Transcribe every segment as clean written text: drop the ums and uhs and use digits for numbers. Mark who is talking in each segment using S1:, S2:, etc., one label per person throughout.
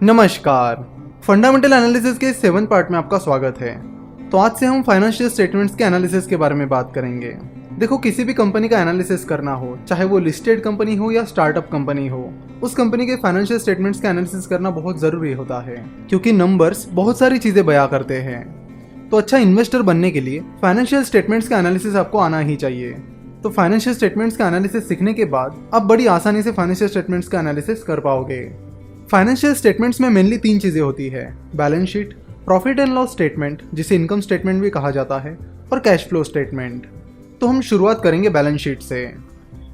S1: नमस्कार। Fundamental analysis के 7 part में आपका स्वागत है। तो आज से हम फाइनेंशियल स्टेटमेंट्स के एनालिसिस के बारे में बात करेंगे। देखो, किसी भी कंपनी का एनालिसिस करना हो, चाहे वो लिस्टेड कंपनी हो या स्टार्टअप कंपनी हो, उस कंपनी के फाइनेंशियल स्टेटमेंट्स का एनालिसिस करना बहुत जरूरी होता है, क्योंकि नंबर्स बहुत सारी चीजें बयां करते हैं। तो अच्छा इन्वेस्टर बनने के लिए फाइनेंशियल स्टेटमेंट्स का एनालिसिस आपको आना ही चाहिए। तो फाइनेंशियल स्टेटमेंट्स का एनालिसिस सीखने के बाद आप बड़ी आसानी से फाइनेंशियल स्टेटमेंट्स का एनालिसिस कर पाओगे। फाइनेंशियल स्टेटमेंट्स में मेनली 3 चीजें होती है: balance sheet, profit and loss statement जिसे इनकम स्टेटमेंट भी कहा जाता है, और कैश फ्लो स्टेटमेंट। तो हम शुरुआत करेंगे बैलेंस शीट से।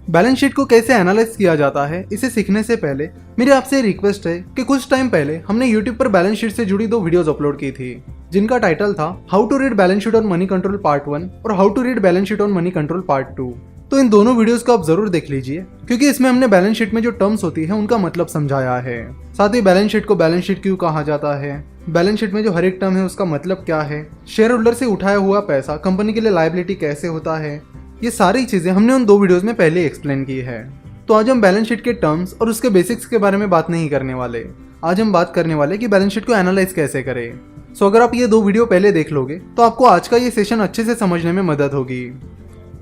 S1: बैलेंस शीट को कैसे एनालाइज किया जाता है, इसे सीखने से पहले मेरी आपसे रिक्वेस्ट है कि कुछ टाइम पहले हमने यूट्यूब पर बैलेंस शीट से जुड़ी 2 वीडियोस अपलोड की थी, जिनका टाइटल था how to read balance sheet on Moneycontrol part 1 और how to read balance sheet on Moneycontrol part 2। तो इन दोनों वीडियोस को आप जरूर देख लीजिए, क्योंकि इसमें हमने बैलेंस शीट में जो टर्म्स होती है उनका मतलब समझाया है। साथ ही बैलेंस शीट को बैलेंस शीट क्यों कहा जाता है, बैलेंस शीट में जो हर एक टर्म है उसका मतलब क्या है, शेयर होल्डर से उठाया हुआ पैसा कंपनी के लिए लायबिलिटी कैसे होता है, ये सारी चीजें हमने उन 2 वीडियोस में पहले एक्सप्लेन की है। तो आज हम बैलेंस शीट के टर्म्स और उसके बेसिक्स के बारे में बात नहीं करने वाले। आज हम बात करने वाले कि बैलेंस शीट को एनालाइज कैसे करें। सो अगर आप ये 2 वीडियो पहले देख लोगे तो आपको आज का ये सेशन अच्छे से समझने में मदद होगी।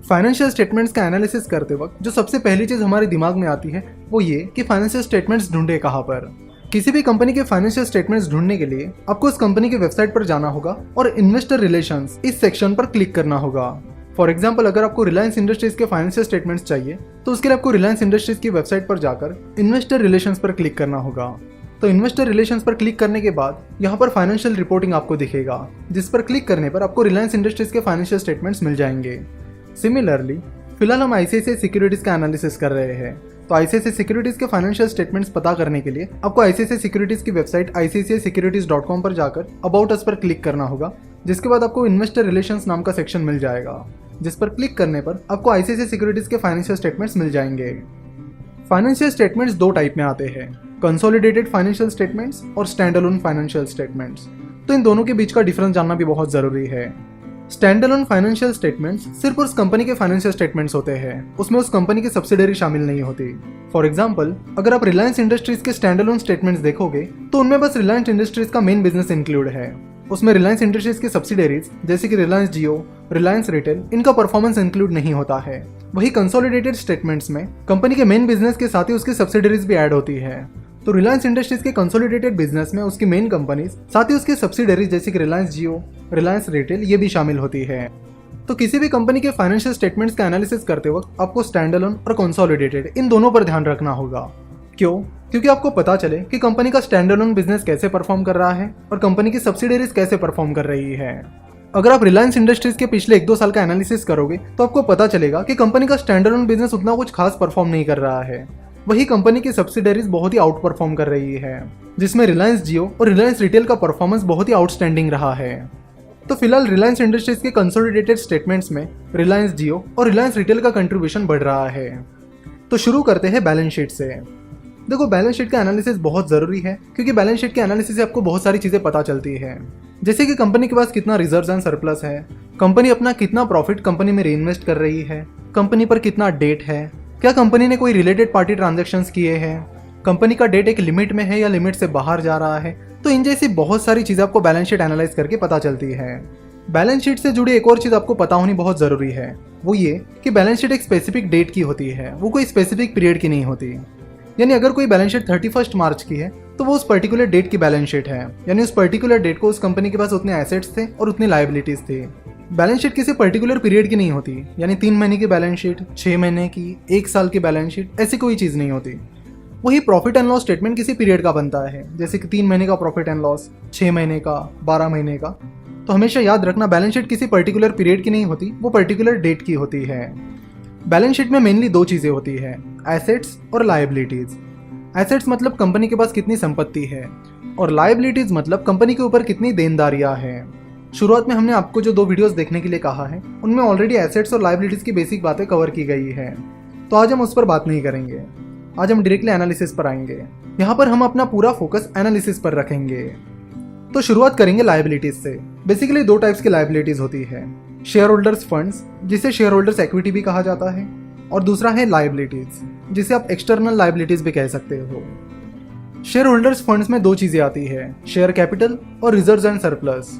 S1: फाइनेंशियल स्टेटमेंट्स का एनालिसिस करते वक्त जो सबसे पहली चीज हमारे दिमाग में आती है वो ये कि फाइनेंशियल स्टेटमेंट्स ढूंढे कहाँ पर। किसी भी कंपनी के फाइनेंशियल स्टेटमेंट्स ढूंढने के लिए आपको उस कंपनी की वेबसाइट पर जाना होगा और इन्वेस्टर रिलेशंस इस सेक्शन पर क्लिक करना होगा। फॉर एग्जाम्पल, अगर आपको रिलायंस इंडस्ट्रीज के फाइनेंशियल स्टेटमेंट्स चाहिए तो उसके लिए आपको रिलायंस इंडस्ट्रीज की वेबसाइट पर जाकर इन्वेस्टर रिलेशंस पर क्लिक करना होगा। तो इन्वेस्टर रिलेशंस पर क्लिक करने के बाद यहाँ पर फाइनेंशियल रिपोर्टिंग आपको दिखेगा, जिस पर क्लिक करने पर आपको रिलायंस इंडस्ट्रीज के फाइनेंशियल स्टेटमेंट्स मिल जाएंगे। सिमिलरली, फिलहाल हम आईसीआईसीआई सिक्योरिटीज का एनालिसिस कर रहे हैं। तो आईसीआईसीआई सिक्योरिटीज के फाइनेंशियल स्टेटमेंट्स पता करने के लिए आपको आईसीआईसीआई सिक्योरिटीज की वेबसाइट icicisecurities.com पर जाकर अबाउट अस पर क्लिक करना होगा, जिसके बाद आपको इन्वेस्टर रिलेशंस नाम का सेक्शन मिल जाएगा, जिस पर क्लिक करने पर आपको आईसीआईसीआई सिक्योरिटीज के फाइनेंशियल स्टेटमेंट्स मिल जाएंगे। फाइनेंशियल स्टेटमेंट्स 2 टाइप में आते हैं: कंसोलिडेटेड फाइनेंशियल स्टेटमेंट्स और स्टैंड अलोन फाइनेंशियल स्टेटमेंट्स। तो इन दोनों के बीच का डिफरेंस जानना भी बहुत जरूरी है। स्टैंड अलोन फाइनेंशियल स्टेटमेंट्स सिर्फ उस कंपनी के फाइनेंशियल स्टेटमेंट्स होते हैं, उसमें उस कंपनी की सब्सिडरी शामिल नहीं होती। फॉर एग्जांपल, अगर आप रिलायंस इंडस्ट्रीज के स्टैंड अलोन स्टेटमेंट्स देखोगे तो उनमें बस रिलायंस इंडस्ट्रीज का मेन बिजनेस इंक्लूड है। उसमें रिलायंस इंडस्ट्रीज की सब्सिडरीज जैसे कि रिलायंस जियो, रिलायंस रिटेल, इनका परफॉर्मेंस इंक्लूड नहीं होता है। वही कंसोलिडेटेड स्टेटमेंट्स में कंपनी के मेन बिजनेस के साथ ही उसकी सब्सिडरीज भी ऐड होती है। तो रिलायंस इंडस्ट्रीज के कंसोलिडेटेड बिजनेस में उसकी मेन कंपनीज साथ ही उसकी सब्सिडरीज जैसे कि रिलायंस जियो, रिलायंस रिटेल, ये भी शामिल होती है। तो किसी भी कंपनी के फाइनेंशियल स्टेटमेंट्स का एनालिसिस करते वक्त आपको स्टैंड अलोन और कंसोलिडेटेड इन दोनों पर ध्यान रखना होगा। क्यों? क्योंकि आपको पता चले कि कंपनी का स्टैंड अलोन बिजनेस कैसे परफॉर्म कर रहा है और कंपनी की सब्सिडरीज कैसे परफॉर्म कर रही है। अगर आप रिलायंस इंडस्ट्रीज के पिछले 1-2 साल का एनालिसिस करोगे तो आपको पता चलेगा कि कंपनी का स्टैंड अलोन बिजनेस उतना कुछ खास परफॉर्म नहीं कर रहा है। वही कंपनी की सब्सिडरीज बहुत ही आउट परफॉर्म कर रही है, जिसमें रिलायंस जियो और रिलायंस रिटेल का परफॉर्मेंस बहुत ही आउटस्टैंडिंग रहा है। तो फिलहाल रिलायंस इंडस्ट्रीज के कंसोलिडेटेड स्टेटमेंट्स में रिलायंस जियो और रिलायंस रिटेल का कंट्रीब्यूशन बढ़ रहा है। तो शुरू करते हैं बैलेंस शीट से। देखो, बैलेंस शीट का एनालिसिस बहुत जरूरी है, क्योंकि बैलेंस शीट के एनालिसिस से आपको बहुत सारी चीजें पता चलती है, जैसे कि कंपनी के पास कितना रिजर्व्स एंड सरप्लस है, कंपनी अपना कितना प्रॉफिट कंपनी में रीइन्वेस्ट कर रही है, कंपनी पर कितना डेट है, क्या कंपनी ने कोई रिलेटेड पार्टी ट्रांजैक्शंस किए हैं, कंपनी का डेट एक लिमिट में है या लिमिट से बाहर जा रहा है। तो इन जैसी बहुत सारी चीजें आपको बैलेंस शीट एनालाइज करके पता चलती है। बैलेंस शीट से जुड़ी एक और चीज आपको पता होनी बहुत जरूरी है, वो ये कि बैलेंस शीट एक स्पेसिफिक डेट की होती है, वो कोई स्पेसिफिक पीरियड की नहीं होती। यानी अगर कोई बैलेंस शीट 31 मार्च की है तो वो उस पर्टिकुलर डेट की बैलेंस शीट है, यानी उस पर्टिकुलर डेट को उस कंपनी के पास उतने एसेट्स थे और उतनी लायबिलिटीज थी। बैलेंस शीट किसी पर्टिकुलर पीरियड की नहीं होती, यानी 3 महीने की बैलेंस शीट, 6 महीने की, 1 साल की बैलेंस शीट, ऐसी कोई चीज नहीं होती। वही प्रॉफिट एंड लॉस स्टेटमेंट किसी पीरियड का बनता है, जैसे कि 3 महीने का प्रॉफिट एंड लॉस, 6 महीने का, 12 महीने का। तो हमेशा याद रखना, बैलेंस शीट किसी पर्टिकुलर पीरियड की नहीं होती, वो पर्टिकुलर डेट की होती है। बैलेंस शीट में मेनली 2 चीजें होती है, एसेट्स और लायबिलिटीज। एसेट्स मतलब कंपनी के पास कितनी संपत्ति है, और लायबिलिटीज मतलब कंपनी के ऊपर कितनी देनदारियां हैं। शुरुआत में हमने आपको जो 2 वीडियोस देखने के लिए कहा है उनमें ऑलरेडी एसेट्स और लायबिलिटीज की बेसिक बातें कवर की गई है, तो आज हम उस पर बात नहीं करेंगे। आज हम डायरेक्टली एनालिसिस पर आएंगे। यहाँ पर हम अपना पूरा फोकस एनालिसिस पर रखेंगे। तो शुरुआत करेंगे लायबिलिटीज से। बेसिकली 2 टाइप्स की लायबिलिटीज होती है, शेयर होल्डर्स फंड्स जिसे शेयर होल्डर्स इक्विटी भी कहा जाता है, और दूसरा है लायबिलिटीज जिसे आप एक्सटर्नल लायबिलिटीज भी कह सकते हो। शेयर होल्डर्स फंड्स में दो चीजें आती है, शेयर कैपिटल और रिजर्व्स एंड सरप्लस।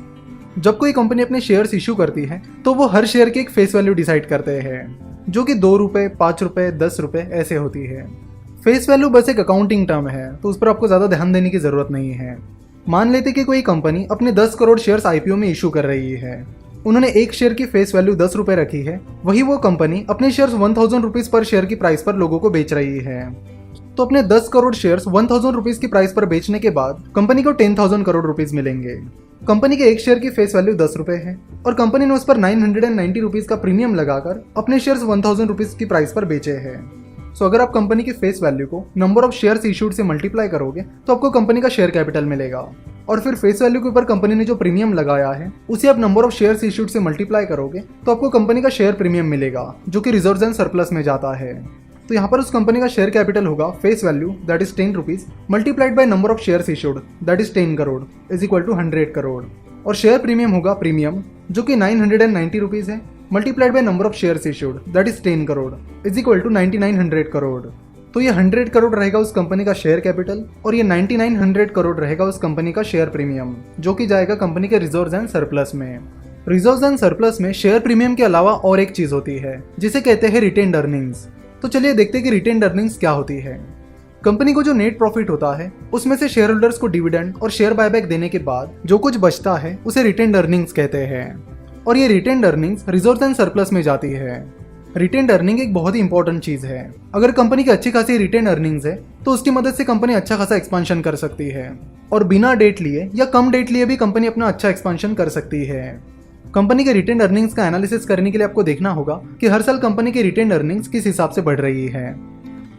S1: जब कोई कंपनी अपने शेयर्स इशू करती है तो वो हर शेयर की एक फेस वैल्यू डिसाइड करते हैं, जो कि 2 रुपए, 5 रुपए, 10 रुपए ऐसे होती है। फेस वैल्यू बस एक अकाउंटिंग टर्म है, तो उस पर आपको ज़्यादा ध्यान देने की ज़रूरत नहीं है। मान लेते कि कोई कंपनी अपने 10 करोड़ शेयर्स आईपीओ में इशू कर रही है। उन्होंने एक शेयर की फेस वैल्यू 10 रुपए रखी है, वही वो कंपनी अपने शेयर्स 1000 रुपीज़ पर शेयर की प्राइस पर लोगों को बेच रही है। तो अपने 10 करोड़ शेयर्स 1000 रुपीज़ की प्राइस पर बेचने के बाद कंपनी को 10,000 करोड़ रुपीज़ मिलेंगे। कंपनी के एक शेयर की फेस वैल्यू 10 रुपए है और कंपनी ने उस पर 990 रुपीज़ का प्रीमियम लगाकर अपने शेयर्स 1000 रुपीज़ की प्राइस पर बेचे हैं। सो अगर आप कंपनी की फेस वैल्यू को नंबर ऑफ शेयर्स इशूड से मल्टीप्लाई करोगे तो आपको कंपनी का शेयर कैपिटल मिलेगा, और फिर फेस वैल्यू के ऊपर कंपनी ने जो प्रीमियम लगाया है उसे आप नंबर ऑफ शेयर्स इशूड से मल्टीप्लाई करोगे तो आपको कंपनी का शेयर प्रीमियम मिलेगा, जो कि रिजर्व्स एंड सरप्लस में जाता है। तो यहाँ पर उस कंपनी का शेयर कैपिटल होगा face value that is 10 rupees multiplied by number of shares issued that is 10 crore is equal to 100 crore, और शेयर प्रीमियम होगा प्रीमियम जो कि 990 रुपीज है multiplied by number of shares issued that is 10 crore is equal to 9900 crore. तो ये 100 करोड़ रहेगा उस company का शेयर कैपिटल और ये 9900 करोड़ रहेगा उस कंपनी का शेयर प्रीमियम, जो कि जाएगा कंपनी के रिजर्व्स एंड सरप्लस में। रिजर्व्स एंड सरप्लस में शेयर प्रीमियम के अलावा और एक चीज होती है जिसे कहते हैं रिटेन्ड अर्निंग्स। तो चलिए देखते हैं कि रिटेन्ड अर्निंग्स क्या होती है। कंपनी को जो नेट प्रॉफिट होता है उसमें से शेयर होल्डर्स को डिविडेंड और शेयर बायबैक देने के बाद जो कुछ बचता है उसे रिटेन्ड अर्निंग्स कहते हैं, और ये retained earnings reserves and surplus में जाती है। रिटेन्ड अर्निंग एक बहुत ही इंपॉर्टेंट चीज है। अगर कंपनी की अच्छी खासी रिटेन्ड अर्निंग्स है तो उसकी मदद से कंपनी अच्छा खासा एक्सपांशन कर सकती है, और बिना डेट लिए या कम डेट लिए भी कंपनी अपना अच्छा एक्सपांशन कर सकती है। कंपनी के रिटेन्ड अर्निंग्स का एनालिसिस करने के लिए आपको देखना होगा कि हर साल कंपनी की रिटेन्ड अर्निंग्स किस हिसाब से बढ़ रही है।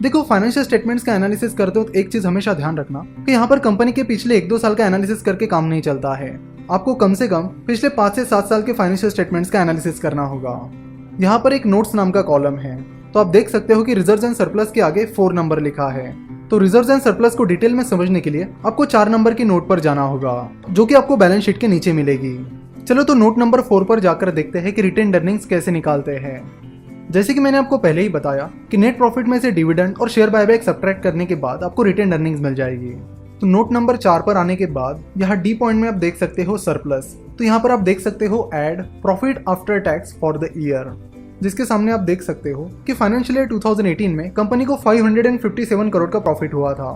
S1: देखो, फाइनेंशियल स्टेटमेंट्स का एनालिसिस करते वक्त एक चीज हमेशा ध्यान रखना कि यहाँ पर कंपनी के पिछले 1-2 साल का एनालिसिस करके काम नहीं चलता है। आपको कम से कम पिछले 5 से 7 साल के फाइनेंशियल स्टेटमेंट्स का एनालिसिस करना होगा। यहाँ पर एक नोट्स नाम का कॉलम है, तो आप देख सकते हो कि रिजर्व्स एंड सरप्लस के आगे 4 नंबर लिखा है। तो रिजर्व्स एंड सरप्लस को डिटेल में समझने के लिए आपको 4 नंबर की नोट पर जाना होगा, जो कि आपको बैलेंस शीट के नीचे मिलेगी। चलो तो नोट नंबर 4 पर जाकर देखते हैं कि रिटेन्ड अर्निंग्स कैसे निकालते हैं। जैसे कि मैंने आपको पहले ही बताया कि नेट प्रॉफिट में से डिविडेंड और शेयर बायबैक सब्ट्रैक्ट करने के बाद आपको रिटेन्ड अर्निंग्स मिल जाएगी। तो नोट नंबर 4 पर आने के बाद यहाँ डी पॉइंट में आप देख सकते हो सरप्लस। तो यहाँ पर आप देख सकते हो add profit after tax for the year, जिसके सामने आप देख सकते हो कि फाइनेंशियल ईयर 2018 में कंपनी को 557 करोड़ का प्रॉफिट हुआ था।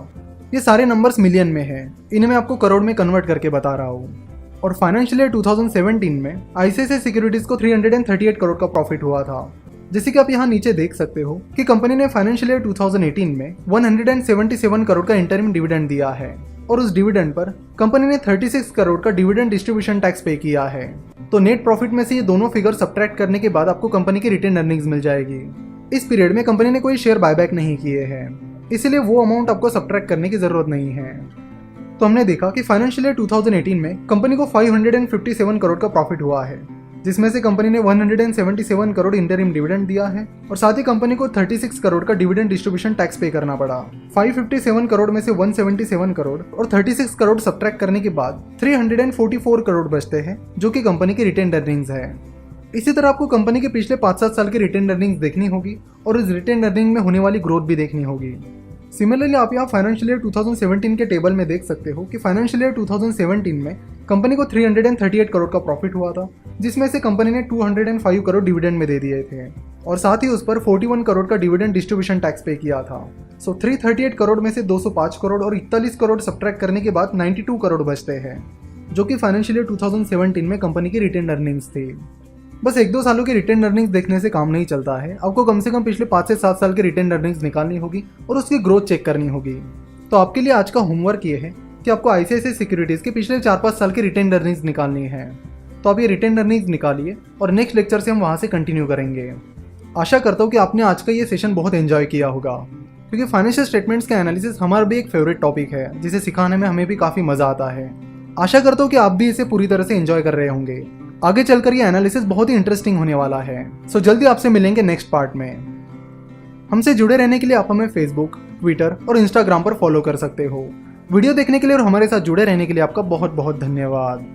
S1: ये सारे नंबर्स मिलियन में है, इन्हें मैं आपको करोड़ में कन्वर्ट करके बता रहा हूँ। और फाइनेंशियल ईयर 2017 में आईसीआईसीआई सिक्योरिटीज को 338 करोड़ का प्रॉफिट हुआ था। जैसे कि आप यहाँ नीचे देख सकते हो कि कंपनी ने फाइनेंशियल ईयर 2018 में 177 करोड़ का इंटरिम डिविडेंड दिया है, और उस डिविडेंड पर कंपनी ने 36 करोड़ का डिविडेंड डिस्ट्रीब्यूशन टैक्स पे किया है। तो नेट प्रॉफिट में से ये दोनों फिगर सब्ट्रैक्ट करने के बाद आपको कंपनी की रिटेन्ड अर्निंग्स मिल जाएगी। इस पीरियड में कंपनी ने कोई शेयर बायबैक नहीं किए हैं, इसीलिए वो अमाउंट आपको सब्ट्रैक्ट करने की जरूरत नहीं है। तो हमने देखा कि फाइनेंशियल ईयर 2018 में कंपनी को 557 करोड़ का प्रॉफिट हुआ है, जिसमें से कंपनी ने 177 करोड़ इंटरिम डिविडेंड दिया है, और साथ ही कंपनी को 36 करोड़ का डिविडेंड डिस्ट्रीब्यूशन टैक्स पे करना पड़ा। 557 करोड़ में से 177 करोड़ और 36 करोड़ सब्ट्रैक्ट करने के बाद 344 करोड़ बचते हैं, जो कि कंपनी की रिटेन्ड अर्निंग्स है। इसी तरह आपको कंपनी के पिछले 5-7 साल की रिटेन्ड अर्निंग्स देखनी होगी और इस रिटेन्ड अर्निंग में होने वाली ग्रोथ भी देखनी होगी। सिमिलरली आप यहाँ फाइनेंशियल ईयर 2017 के टेबल में देख सकते हो कि फाइनेंशियल ईयर 2017 में कंपनी को 338 करोड़ का प्रॉफिट हुआ था, जिसमें से कंपनी ने 205 करोड़ डिविडेंड में दे दिए थे, और साथ ही उस पर 41 करोड़ का डिविडेंड डिस्ट्रीब्यूशन टैक्स पे किया था। सो 338 करोड़ में से 205 करोड़ और 41 करोड़ सब्ट्रैक्ट करने के बाद 92 करोड़ बचते हैं, जो कि फाइनेंशियल ईयर 2017 में कंपनी की रिटेन्ड अर्निंग्स थी। बस 1-2 सालों की रिटेन्ड अर्निंग्स देखने से काम नहीं चलता है, आपको कम से कम पिछले 5 से 7 साल की रिटेन्ड अर्निंग्स निकालनी होगी और उसकी ग्रोथ चेक करनी होगी। तो आपके लिए आज का होमवर्क ये है कि आपको आईसीआईसीआई सिक्योरिटीज के पिछले 4-5 साल की रिटेन्ड अर्निंग्स निकालनी है। तो आप ये रिटेन्ड अर्निंग्स निकालिए और नेक्स्ट लेक्चर से हम वहाँ से कंटिन्यू करेंगे। आशा करता हूँ कि आपने आज का ये सेशन बहुत एंजॉय किया होगा, क्योंकि फाइनेंशियल स्टेटमेंट्स का एनालिसिस हमारा भी एक फेवरेट टॉपिक है, जिसे सिखाने में हमें भी काफ़ी मज़ा आता है। आशा करता हूँ कि आप भी इसे पूरी तरह से एंजॉय कर रहे होंगे। आगे चलकर ये एनालिसिस बहुत ही इंटरेस्टिंग होने वाला है। सो जल्दी आपसे मिलेंगे नेक्स्ट पार्ट में। हमसे जुड़े रहने के लिए आप हमें फेसबुक, ट्विटर और इंस्टाग्राम पर फॉलो कर सकते हो। वीडियो देखने के लिए और हमारे साथ जुड़े रहने के लिए आपका बहुत बहुत धन्यवाद।